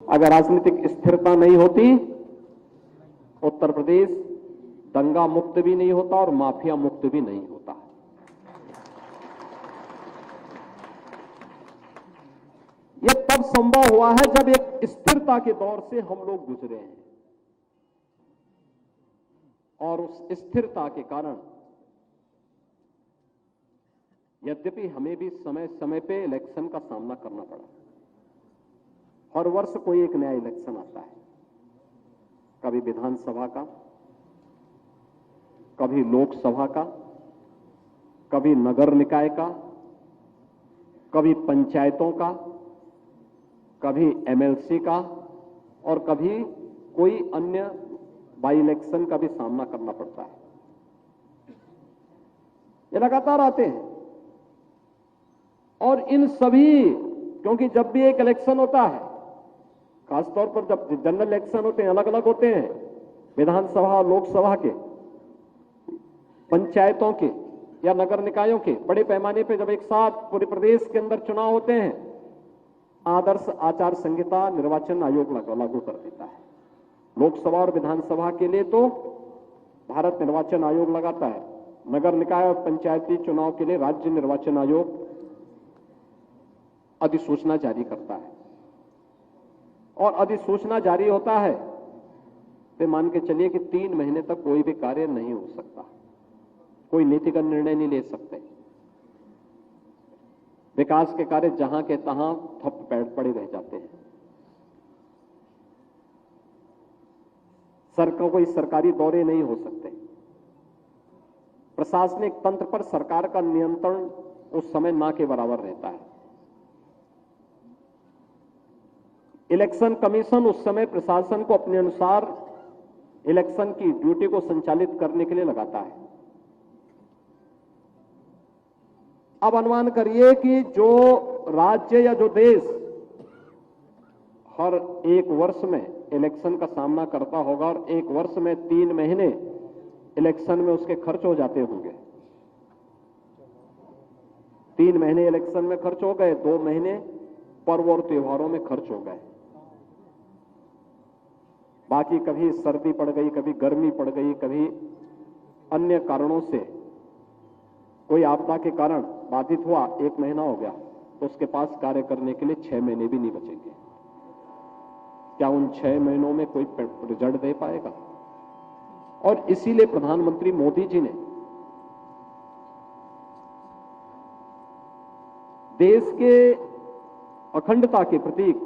अगर राजनीतिक स्थिरता नहीं होती, उत्तर प्रदेश दंगा मुक्त भी नहीं होता और माफिया मुक्त भी नहीं होता। यह तब संभव हुआ है जब एक स्थिरता के दौर से हम लोग गुजरे हैं और उस स्थिरता के कारण यद्यपि हमें भी समय समय पे इलेक्शन का सामना करना पड़ा। हर वर्ष कोई एक नया इलेक्शन आता है, कभी विधानसभा का, कभी लोकसभा का, कभी नगर निकाय का, कभी पंचायतों का, कभी एमएलसी का और कभी कोई अन्य बाई इलेक्शन का भी सामना करना पड़ता है। ये लगातार आते हैं और इन सभी, क्योंकि जब भी एक इलेक्शन होता है, खासतौर पर जब जनरल इलेक्शन होते हैं, अलग अलग होते हैं, विधानसभा लोकसभा के, पंचायतों के या नगर निकायों के, बड़े पैमाने पर जब एक साथ पूरे प्रदेश के अंदर चुनाव होते हैं, आदर्श आचार संहिता निर्वाचन आयोग लागू कर देता है। लोकसभा और विधानसभा के लिए तो भारत निर्वाचन आयोग लगाता है, नगर निकाय और पंचायती चुनाव के लिए राज्य निर्वाचन आयोग अधिसूचना जारी करता है और अधिसूचना जारी होता है तो मान के चलिए कि 3 महीने तक कोई भी कार्य नहीं हो सकता, कोई नीतिगत निर्णय नहीं ले सकते। विकास के कार्य जहां के तहां ठप पड़े रह जाते हैं। कोई सरकारी दौरे नहीं हो सकते। प्रशासनिक तंत्र पर सरकार का नियंत्रण उस समय ना के बराबर रहता है। इलेक्शन कमीशन उस समय प्रशासन को अपने अनुसार इलेक्शन की ड्यूटी को संचालित करने के लिए लगाता है। अब अनुमान करिए कि जो राज्य या जो देश हर एक वर्ष में इलेक्शन का सामना करता होगा और एक वर्ष में 3 महीने इलेक्शन में उसके खर्च हो जाते होंगे, 3 महीने इलेक्शन में खर्च हो गए, 2 महीने पर्व और त्योहारों में खर्च हो गए, बाकी कभी सर्दी पड़ गई, कभी गर्मी पड़ गई, कभी अन्य कारणों से कोई आपदा के कारण बाधित हुआ, 1 महीना हो गया, तो उसके पास कार्य करने के लिए 6 महीने भी नहीं बचेंगे। क्या उन 6 महीनों में कोई रिजल्ट दे पाएगा? और इसीलिए प्रधानमंत्री मोदी जी ने देश के अखंडता के प्रतीक